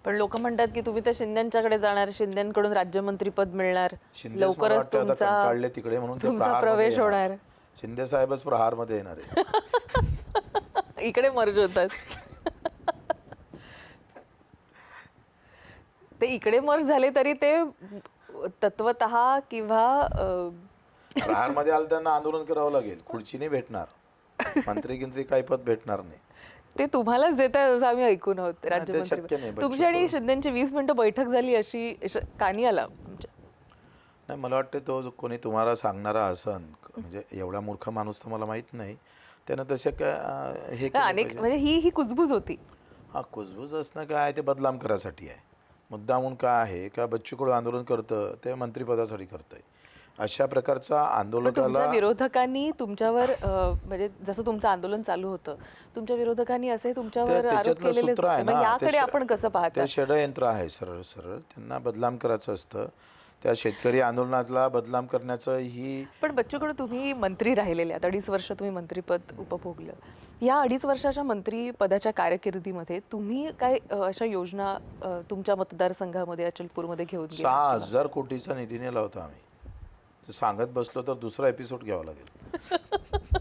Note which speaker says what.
Speaker 1: पण लोक म्हणतात की तुम्ही तर शिंदेंच्याकडे जाणार, शिंदेंकडून राज्यमंत्रीपद मिळणार,
Speaker 2: शिंदेच मला
Speaker 1: लवकरच
Speaker 2: वाटतं आता
Speaker 1: तुमचा
Speaker 2: कंटाळले तिकडे म्हणून ते
Speaker 1: तुमचा
Speaker 2: प्रहारमध्ये
Speaker 1: प्रवेश
Speaker 2: येणार.
Speaker 1: होणार.
Speaker 2: शिंदे साहेबच प्रहारमध्ये येणार आहे.
Speaker 1: इकडे मर्ज होतात. ते इकडे मर्ज झाले तरी ते तत्वतः किंवा
Speaker 2: प्रहारमध्ये आलं त्यांना आंदोलन करावं लागेल. खुर्ची नाही भेटणार, मंत्री गिंत्री काही पद भेटणार नाही.
Speaker 1: ते तुम्हालाच देत आहे असं आम्ही ऐकून आहोत.
Speaker 2: शक्य नाही.
Speaker 1: राज्यमंत्री तुमची आणि शिंदेची 20 मिनिटं बैठक झाली अशी कानी आला आमच्या.
Speaker 2: नाही, मला वाटतं तो कोणी तुम्हाला सांगणारा असन, म्हणजे एवढा मूर्ख माणूस तर मला माहित नाही, त्यानं तसे काय हे केलं
Speaker 1: अनेक
Speaker 2: पाहिजे.
Speaker 1: म्हणजे ही कुजबूज होती.
Speaker 2: हा, कुजबूज असणं काय ते बदनाम करायसाठी आहे. मुद्दामून काय आहे का बच्चू कडू आंदोलन करतं ते मंत्रिपदासाठी करतंय. अशा प्रकारचा
Speaker 1: पण तुमच्या
Speaker 2: आंदोलकाला
Speaker 1: विरोधकांनी तुमच्यावर म्हणजे जसं तुमचं आंदोलन चालू होतं, तुमच्या विरोधकांनी असे तुमच्यावर आरोप
Speaker 2: त्याच्यातलं
Speaker 1: केलेले
Speaker 2: सूत्र आहे
Speaker 1: होते.
Speaker 2: ना,
Speaker 1: मग याकडे आपण कसं पाहता?
Speaker 2: ते षडयंत्र आहे. सरळ सरळ त्यांना बदनाम करायचं असतं. त्या शेतकरी आंदोलनातला बदनाम करण्याचं ही.
Speaker 1: पण बच्चू कडू तुम्ही मंत्री राहिलेले आहात, 2.5 वर्ष तुम्ही मंत्रीपद उपभोगलं. या 2.5 वर्षाच्या मंत्रीपदाच्या कारकिर्दीमध्ये तुम्ही काय अशा योजना तुमच्या मतदारसंघामध्ये अचलपूरमध्ये घेऊन गेलात?
Speaker 2: 6,000 कोटीचा निधी नेला होता आम्ही. ते सांगत बसलो तर दुसरा एपिसोड घ्यावा लागेल.